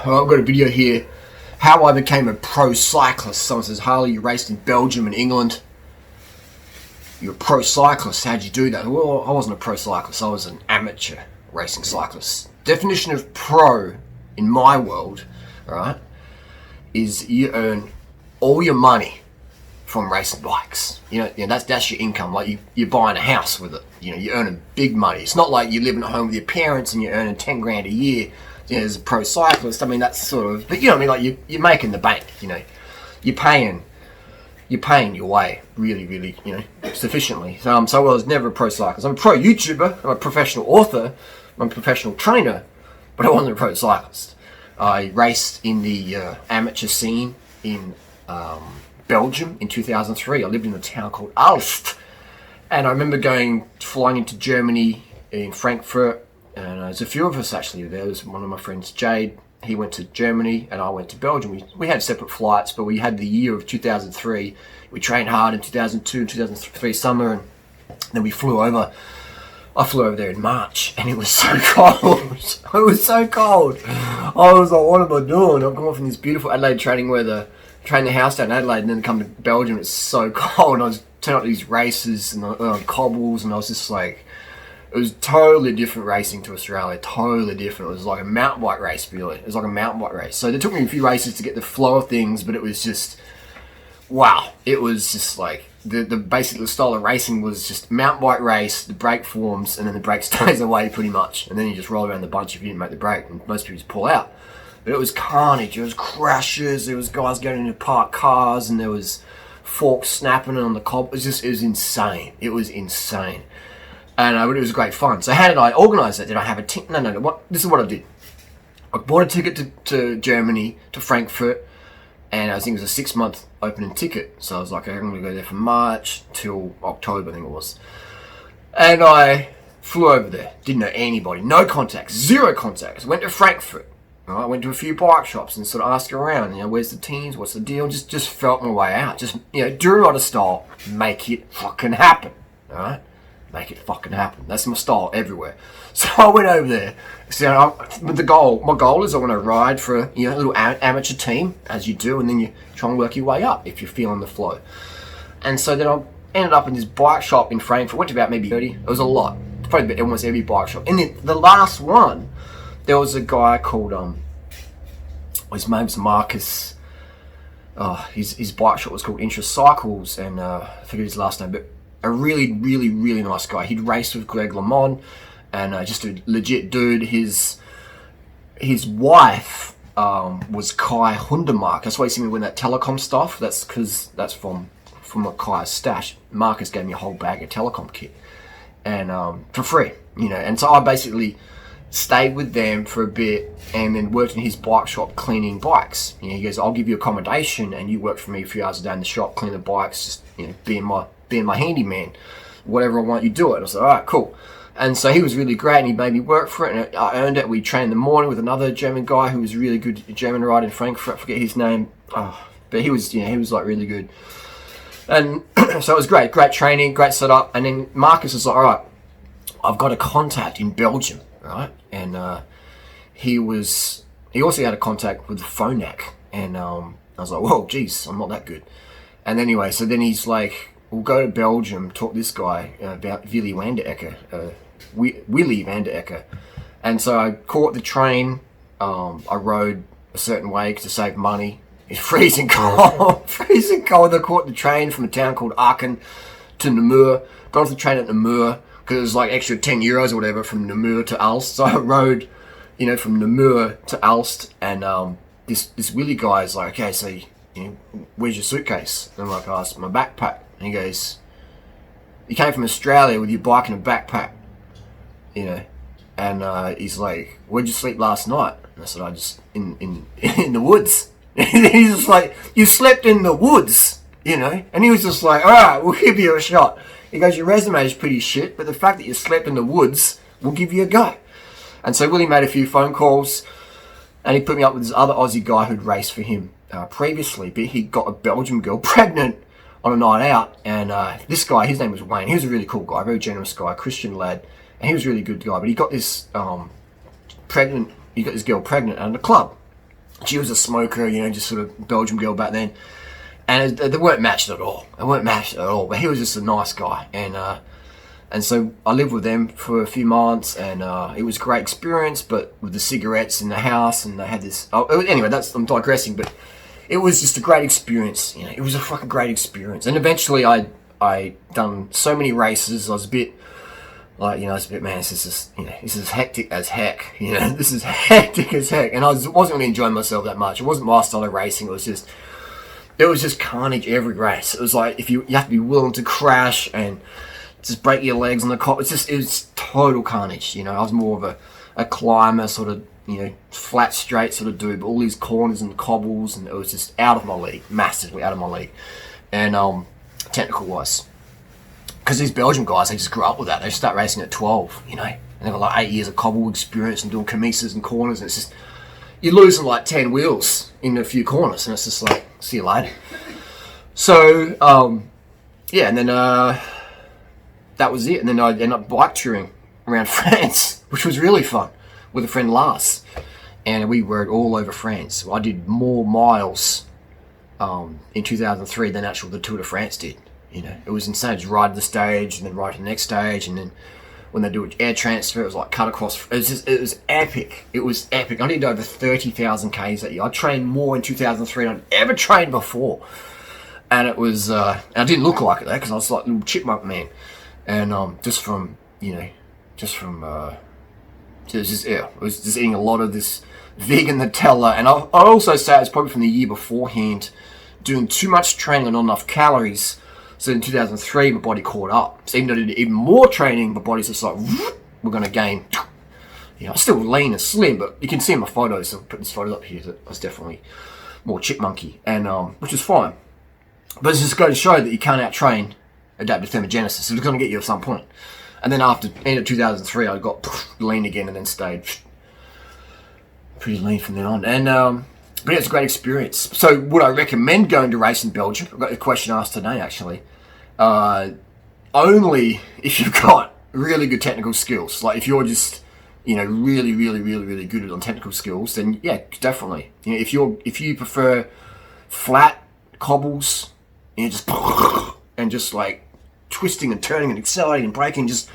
Well, I've got a video here, how I became a pro cyclist. Someone says, Harley, you raced in Belgium and England. You're a pro cyclist. How'd you do that? Well, I wasn't a pro cyclist. I was an amateur racing cyclist. Definition of pro in my world, right, is you earn all your money from racing bikes. That's your income. Like you're buying a house with it. You're earning big money. It's not like you're living at home with your parents and you're earning 10 grand a year. As a pro cyclist, I mean, that's sort of, but like you're making the bank. You're paying your way really, sufficiently. So I was never a pro cyclist. I'm a pro YouTuber. I'm a professional author. I'm a professional trainer, but I wasn't a pro cyclist. I raced in the amateur scene in Belgium in 2003. I lived in a town called Aalst, and I remember flying into Germany in Frankfurt, and there's a few of us actually. There was one of my friends, Jade. He went to Germany, and I went to Belgium. We had separate flights, but we had the year of 2003. We trained hard in 2002 and 2003 summer, and then we flew over. I flew over there in March, and it was so cold. It was so cold. I was like, what am I doing? I've come from this beautiful Adelaide training weather, train the house down in Adelaide, and then come to Belgium. It's so cold. And I was turning up to these races and on cobbles, and I was just like, it was totally different racing to Australia. Totally different. It was like a mountain bike race, really. It was like a mountain bike race. So it took me a few races to get the flow of things, but it was just, wow. It was just like, the style of racing was just mountain bike race, the brake forms, and then the brake stays away pretty much. And then you just roll around the bunch if you didn't make the brake, and most people just pull out. But it was carnage. It was crashes. There was guys getting into parked cars, and there was forks snapping on the cob. It was insane. It was insane. And it was great fun. So how did I organise that? Did I have a ticket? No. This is what I did. I bought a ticket to Germany, to Frankfurt, and I think it was a 6-month opening ticket. So I was like, I'm going to go there from March till October, I think it was. And I flew over there. Didn't know anybody. No contacts. Zero contacts. Went to Frankfurt. I went to a few bike shops and sort of asked around, where's the teams? What's the deal? Just felt my way out. Just, durianrider style. Make it fucking happen. All right? Make it fucking happen. That's my style everywhere. So I went over there. So my goal is I want to ride for a little amateur team, as you do, and then you try and work your way up if you're feeling the flow. And so then I ended up in this bike shop in Frankfurt. Went to about maybe 30. It was a lot. Probably almost every bike shop. And then the last one, there was a guy called his name's Marcus. His bike shop was called Interest Cycles, and I forget his last name, but a really, really, really nice guy. He'd raced with Greg LeMond, and just a legit dude. His wife was Kai Hundemark. That's why you see me with that telecom stuff. That's because that's from a Kai's stash. Marcus gave me a whole bag of telecom kit, and for free, And so I basically stayed with them for a bit, and then worked in his bike shop cleaning bikes. He goes, I'll give you accommodation, and you work for me a few hours a day in the shop, clean the bikes, just being my handyman, whatever I want, you do it. I was like, all right, cool. And so he was really great, and he made me work for it, and I earned it. We trained in the morning with another German guy who was really good, a German rider in Frankfurt. I forget his name, but he was like really good. And so it was great training, great setup. And then Marcus was like, all right, I've got a contact in Belgium, right? And he also had a contact with Phonak, and I was like, whoa, geez, I'm not that good. And anyway, so then he's like, we'll go to Belgium, talk to this guy about Willy van der Ecke, Willy van der Ecke. And so I caught the train. I rode a certain way to save money. It's freezing cold. Freezing cold. I caught the train from a town called Aachen to Namur. Got off the train at Namur because it was like extra 10 euros or whatever from Namur to Aalst. So I rode, from Namur to Aalst. And this Willy guy is like, okay, so, where's your suitcase? And I'm like, oh, it's my backpack. And he goes, you came from Australia with your bike and a backpack, and he's like, where'd you sleep last night? And I said, I just, in the woods. And he's just like, you slept in the woods, And he was just like, all right, we'll give you a shot. He goes, your resume is pretty shit, but the fact that you slept in the woods, we'll give you a go. And so Willie made a few phone calls, and he put me up with this other Aussie guy who'd raced for him previously, but he got a Belgian girl pregnant on a night out, and this guy, his name was Wayne. He was a really cool guy, very generous guy, Christian lad, and he was a really good guy. But he got this girl pregnant at the club, She was a smoker, you know, just sort of Belgian girl back then. And they weren't matched at all. They weren't matched at all. But he was just a nice guy. And so I lived with them for a few months, and it was a great experience, but with the cigarettes in the house, and they had this... anyway, I'm digressing, but it was just a great experience. You know, it was a fucking great experience. And eventually I done so many races, I was a bit... Like, you know, it's a bit, man, this is hectic as heck. You know, this is hectic as heck. And I wasn't really enjoying myself that much. It wasn't my style of racing. It was just carnage every race. It was like, you have to be willing to crash and just break your legs on the cop. It was total carnage. You know, I was more of a climber, sort of, you know, flat, straight sort of dude. But all these corners and cobbles, and it was just out of my league, massively out of my league. And technical-wise. Because these Belgian guys, they just grew up with that. They start racing at 12, you know. And they've got like 8 years of cobble experience and doing commissars and corners. And it's just, you're losing like 10 wheels in a few corners. And it's just like, see you later. So, yeah, and then that was it. And then I ended up bike touring around France, which was really fun, with a friend Lars. And we rode all over France. I did more miles in 2003 than actual the Tour de France did. You know, it was insane. Just ride the stage and then ride to the next stage, and then when they do an air transfer, it was like cut across. It was epic. It was epic. I did over 30,000 Ks that year. I trained more in 2003 than I'd ever trained before, and it was. I didn't look like it though, because I was like a little chipmunk man, and it was just eating a lot of this vegan Nutella, and I also say it's probably from the year beforehand, doing too much training and not enough calories. So in 2003, my body caught up. So even though I did even more training, my body's just like, we're going to gain. You know, I'm still lean and slim, but you can see in my photos, I'll put this photo up here, that I was definitely more chipmunky, and which is fine. But it's just going to show that you can't out-train adaptive thermogenesis. So it's going to get you at some point. And then after end of 2003, I got lean again and then stayed pretty lean from then on. And but it's a great experience. So would I recommend going to race in Belgium? I've got a question asked today, actually. Only if you've got really good technical skills. Like if you're just, you know, really, really, really, really good on technical skills, then yeah, definitely. You know, if you prefer flat cobbles, you know, just like twisting and turning and accelerating and braking, just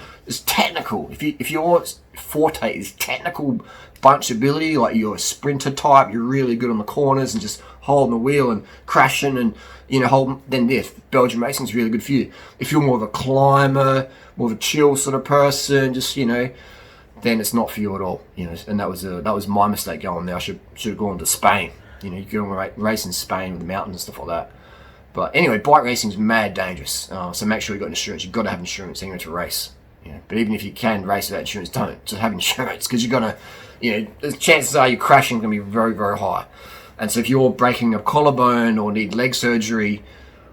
technical. If your forte is technical bunch ability, like you're a sprinter type, you're really good on the corners and just holding the wheel and crashing and, you know, then Belgian racing is really good for you. If you're more of a climber, more of a chill sort of person, just, you know, then it's not for you at all, you know. And that was my mistake going there. I should have gone to Spain. You know, you go and race in Spain with the mountains and stuff like that. But anyway, bike racing is mad dangerous. So make sure you've got insurance. You've got to have insurance anyway to race. You know, but even if you can race without insurance, don't. Just have insurance, because you're going to, you know, the chances are your crashing is going to be very, very high. And so if you're breaking a collarbone or need leg surgery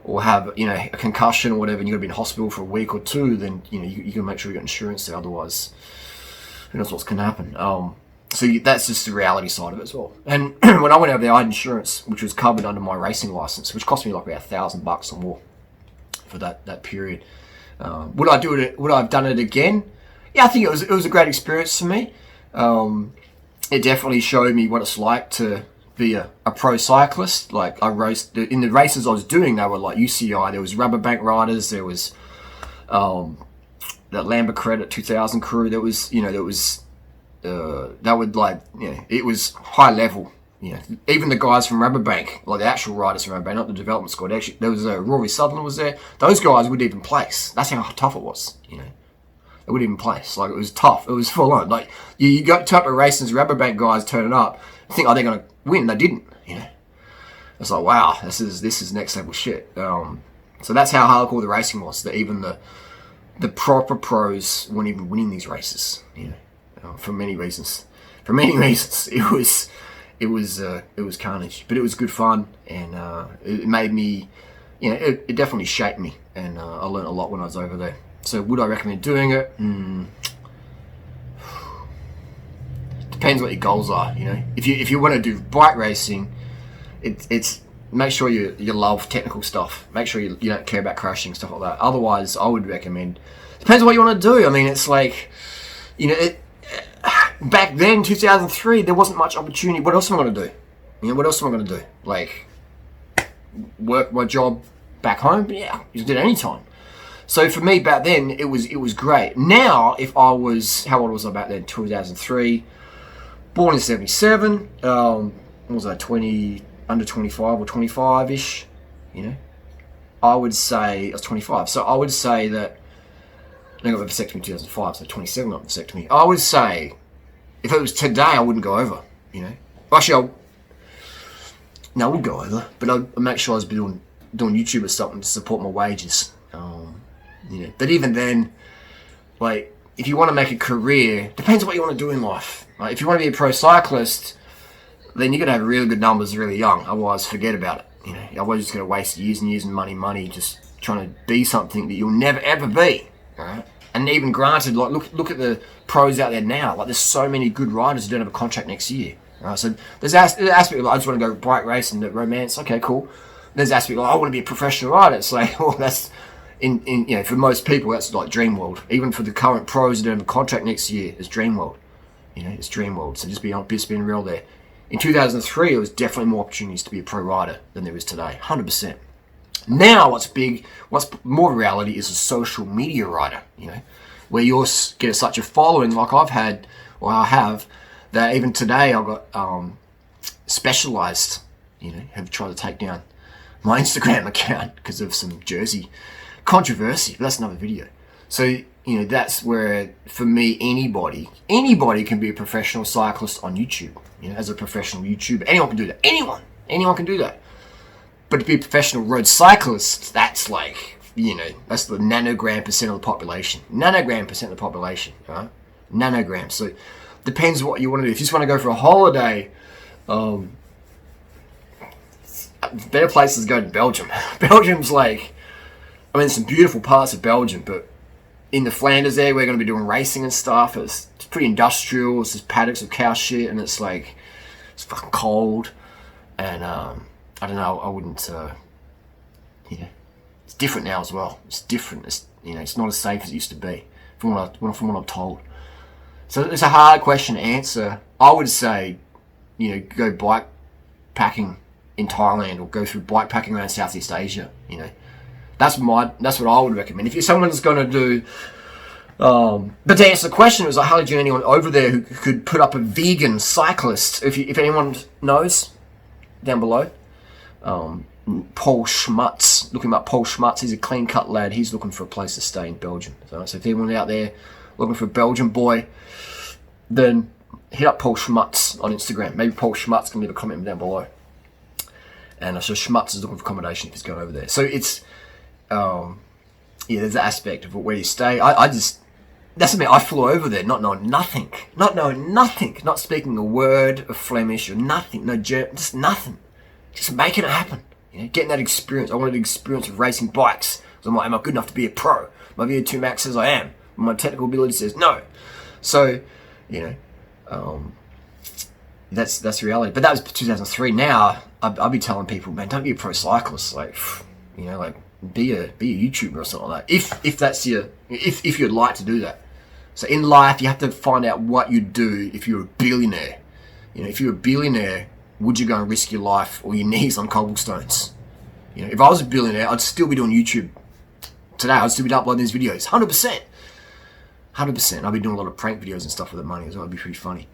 or have, you know, a concussion or whatever, and you've got to be in hospital for a week or two, then, you know, you can make sure you've got insurance there. Otherwise, who knows what's going to happen. So that's just the reality side of it as well. And when I went over there, I had insurance, which was covered under my racing license, which cost me like about $1,000 or more for that period. Would I do it? Would I have done it again? Yeah, I think it was a great experience for me. It definitely showed me what it's like to be a pro cyclist. Like I raced in the races I was doing, they were like UCI. There was rubber bank riders. There was that Lambert Credit 2000 crew. There was that would, like, you know, it was high level. You know, even the guys from Rubberbank, like the actual riders from Rubberbank, not the development squad. Actually, there was Rory Sutherland was there. Those guys wouldn't even place. That's how tough it was. You know, they wouldn't even place. Like, it was tough. It was full on. Like you got type of races, Rubberbank guys turning up, think, oh, they're gonna win. They didn't. You know, it's like, wow, this is next level shit. So that's how hardcore the racing was. That even the proper pros weren't even winning these races. You know, for many reasons. It was carnage, but it was good fun, and it made me, you know, it definitely shaped me, and I learned a lot when I was over there. So would I recommend doing it? Depends what your goals are, you know. If you want to do bike racing, it's make sure you love technical stuff. Make sure you don't care about crashing, stuff like that. Otherwise, I would recommend. Depends on what you want to do. I mean, it's like, you know, back then, 2003, there wasn't much opportunity. What else am I going to do? You know, what else am I going to do? Like, work my job back home? Yeah, you can do it anytime. So for me back then, it was great. Now, if I was, how old was I back then? 2003, born in 77. What was I, under 25 or 25-ish? You know, I would say I was 25. So I would say that I got my vasectomy in 2005, so 27 got vasectomy. I would say if it was today, I wouldn't go over. You know, actually, I would go over, but I'd make sure I was doing YouTube or something to support my wages. You know, but even then, like, if you want to make a career, depends on what you want to do in life. Like, if you want to be a pro cyclist, then you're going to have really good numbers really young. Otherwise, forget about it. You know, otherwise just going to waste years and years and money, just trying to be something that you'll never ever be. Right? And even granted, like, look at the pros out there now. Like, there's so many good riders who don't have a contract next year. Right? So there's an aspect of, like, I just want to go bike race and romance. Okay, cool. There's an aspect of, like, I want to be a professional rider. It's like, well, that's in you know, for most people, that's like dream world. Even for the current pros who don't have a contract next year, it's dream world. You know, it's dream world. So just being real there. In 2003, there was definitely more opportunities to be a pro rider than there is today, 100%. Now, what's more reality is a social media rider, you know, where you get such a following like I have, that even today I got Specialized, you know, have tried to take down my Instagram account because of some jersey controversy, but that's another video. So, you know, that's where, for me, anybody can be a professional cyclist on YouTube. You know, as a professional YouTuber, anyone can do that. Anyone can do that. But to be a professional road cyclist, that's like, you know, that's the nanogram % of the population. Nanogram % of the population, right? Nanogram. So, depends what you want to do. If you just want to go for a holiday, better places to go to Belgium. Belgium's like, I mean, some beautiful parts of Belgium, but in the Flanders there, we're going to be doing racing and stuff. It's pretty industrial. It's just paddocks of cow shit, and it's like, it's fucking cold. And I don't know, I wouldn't, you know, it's different now as well. It's different. It's, you know, it's not as safe as it used to be, from what I'm told. So it's a hard question to answer. I would say, you know, go bike packing in Thailand, or go through bike packing around Southeast Asia, you know. That's what I would recommend. If someone's going to do, but to answer the question, it was like, how did you know anyone over there who could put up a vegan cyclist? If anyone knows, down below, Paul Schmutz. Look him up, Paul Schmutz. He's a clean-cut lad. He's looking for a place to stay in Belgium. So if anyone out there looking for a Belgian boy, then hit up Paul Schmutz on Instagram. Maybe Paul Schmutz can leave a comment down below. And so Schmutz is looking for accommodation if he's going over there. So it's, yeah, there's an aspect of where you stay. That's something I flew over there, not knowing nothing, not speaking a word of Flemish or nothing, just nothing, just making it happen. You know, getting that experience. I wanted the experience of racing bikes. So I'm like, am I good enough to be a pro? My VO2 max says I am. My technical ability says no. So, you know, that's reality. But that was 2003. Now I'll be telling people, man, don't be a pro cyclist. Like, you know, like, be a YouTuber or something like that. If that's if you'd like to do that. So in life, you have to find out what you'd do if you're a billionaire. You know, if you're a billionaire, would you go and risk your life or your knees on cobblestones? You know, if I was a billionaire, I'd still be doing YouTube today. I'd still be uploading these videos, 100%. I'd be doing a lot of prank videos and stuff with the money as well. It'd be pretty funny.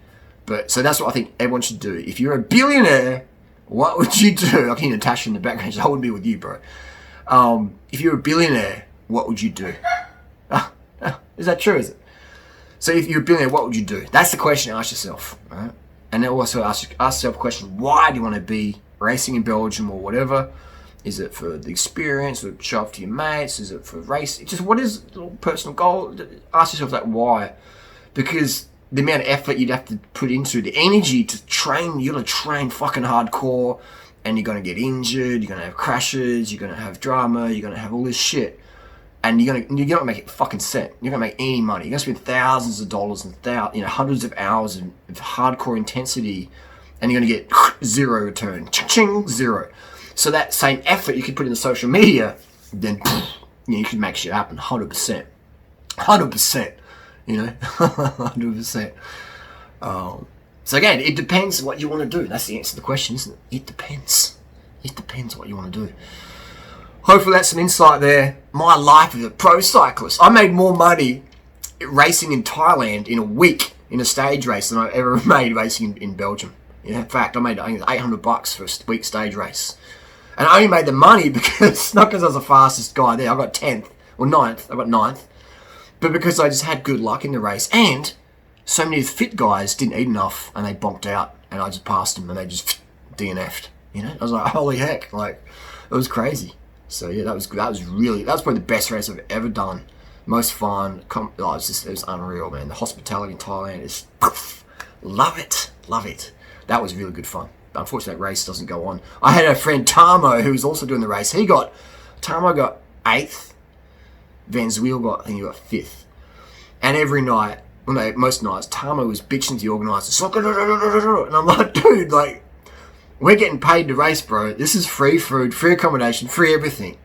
But so that's what I think everyone should do. If you're a billionaire, what would you do? I can hear Natasha in the background. So I wouldn't be with you, bro. If you're a billionaire, what would you do? Is that true, is it? So if you're a billionaire, what would you do? That's the question to ask yourself, right? And then also ask yourself a question, why do you want to be racing in Belgium or whatever? Is it for the experience, or show off to your mates? Is it for racing? Just what is the personal goal? Ask yourself that why. Because the amount of effort you'd have to put into the energy to train, you're going to train fucking hardcore, and you're going to get injured, you're going to have crashes, you're going to have drama, you're going to have all this shit. And you're not make it fucking set. You're not make any money. You're gonna spend thousands of dollars and hundreds of hours of hardcore intensity, and you're gonna get zero return. Ching, zero. So that same effort you could put into social media, then you could make shit happen. 100%. 100%. You know, 100%. So again, it depends what you want to do. That's the answer to the question, isn't it? It depends. It depends what you want to do. Hopefully that's some insight there. My life as a pro cyclist. I made more money racing in Thailand in a week in a stage race than I ever made racing in Belgium. In fact, I made $800 for a week stage race. And I only made the money because, not because I was the fastest guy there, I got 10th, or 9th, I got 9th, but because I just had good luck in the race. And so many fit guys didn't eat enough and they bonked out, and I just passed them and they just DNF'd, you know? I was like, holy heck, like, it was crazy. So yeah, that was probably the best race I've ever done. Most fun, it was unreal, man. The hospitality in Thailand is, love it. That was really good fun. Unfortunately, that race doesn't go on. I had a friend, Tamo, who was also doing the race. Tamo got 8th. Vanzuil got 5th. And every night, most nights, Tamo was bitching to the organisers. And I'm like, dude, like, we're getting paid to race, bro. This is free food, free accommodation, free everything.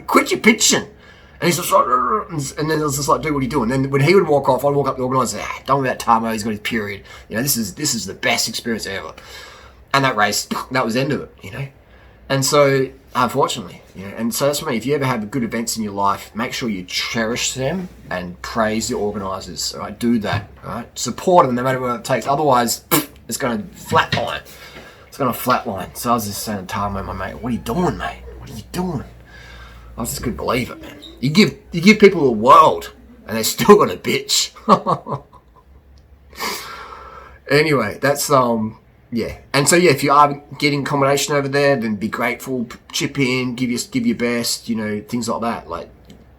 Quit your pitching. And he's just like, and then I was just like, dude, what are you doing? And then when he would walk off, I'd walk up to the organiser and say, don't worry about Tamo, he's got his period. You know, this is the best experience ever. And that race, that was the end of it, you know. And so, unfortunately, you know, and so that's for me. If you ever have good events in your life, make sure you cherish them and praise the organisers. All right, do that. All right, support them no matter what it takes. Otherwise, it's going to flatline. It's going to flatline. So I was just saying to Tamo, my mate, what are you doing, mate? What are you doing? I just couldn't believe it, man. You give people the world, and they still got a bitch. Anyway, that's yeah. And so yeah, if you are getting accommodation over there, then be grateful, chip in, give your best, you know, things like that. Like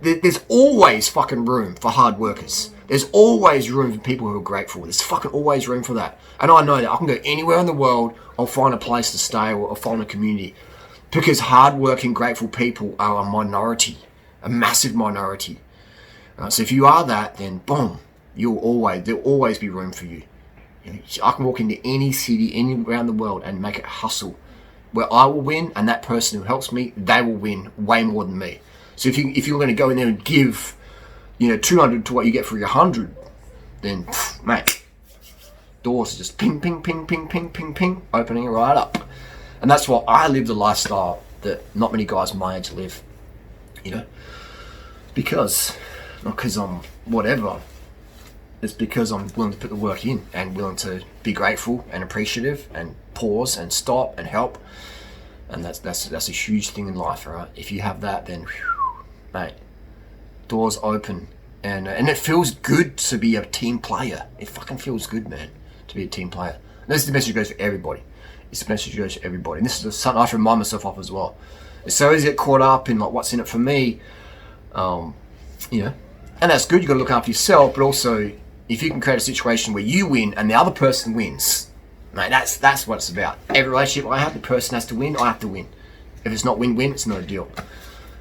there's always fucking room for hard workers. There's always room for people who are grateful. There's fucking always room for that. And I know that I can go anywhere in the world, I'll find a place to stay or I'll find a community. Because hard-working, grateful people are a minority, a massive minority. So if you are that, then boom, there'll always be room for you. You know, I can walk into any city, any around the world, and make it hustle, where I will win, and that person who helps me, they will win way more than me. So if you're going to go in there and give, you know, 200 to what you get for your 100, then mate, doors are just ping, ping, ping, ping, ping, ping, ping, opening right up. And that's why I live the lifestyle that not many guys my age live, you know, not because I'm whatever, it's because I'm willing to put the work in and willing to be grateful and appreciative and pause and stop and help. And that's a huge thing in life, right? If you have that, then, whew, mate, doors open. And it feels good to be a team player. It fucking feels good, man, to be a team player. And this is the message that goes for everybody. It's a message that goes to everybody. And this is something I have to remind myself of as well. It's so easy to get caught up in like what's in it for me, you know. And that's good. You've got to look after yourself, but also if you can create a situation where you win and the other person wins, mate, that's what it's about. Every relationship I have, the person has to win, I have to win. If it's not win-win, it's not a deal.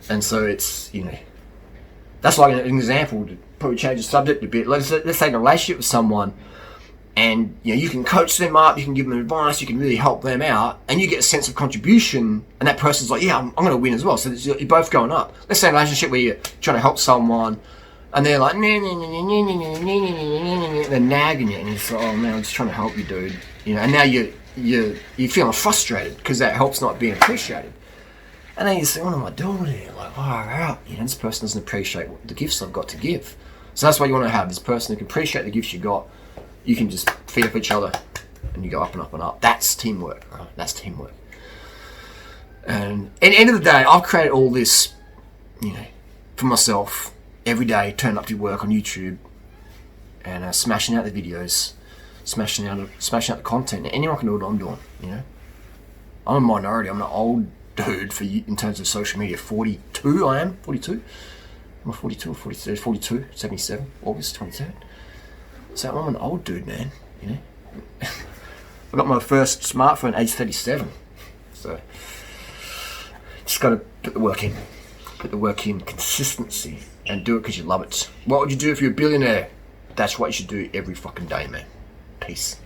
And so it's, you know, that's like an example to probably change the subject a bit. Let's say in a relationship with someone, and you know, you can coach them up, you can give them advice, you can really help them out, and you get a sense of contribution, and that person's like, yeah, I'm going to win as well. So you're both going up. Let's say a relationship where you're trying to help someone, and they're like, they're nagging you, and you're like, oh man, I'm just trying to help you, dude. You know, and now you're feeling frustrated because that help's not being appreciated. And then you say, what am I doing here? Like, far out. You know, this person doesn't appreciate the gifts I've got to give. So that's what you want to have, this person who can appreciate the gifts you got. You can just feed off each other and you go up and up and up. That's teamwork, right? That's teamwork. And at the end of the day, I've created all this, you know, for myself every day, turning up to work on YouTube and smashing out the videos, smashing out the content. Anyone can do what I'm doing, you know. I'm a minority. I'm an old dude for you in terms of social media. 42, I am. 42. I'm 42 or 43. 42, 77, August 23rd. So I'm an old dude, man, you know. I got my first smartphone age 37. So just got to put the work in. Put the work in, consistency, and do it because you love it. What would you do if you're a billionaire? That's what you should do every fucking day, man. Peace.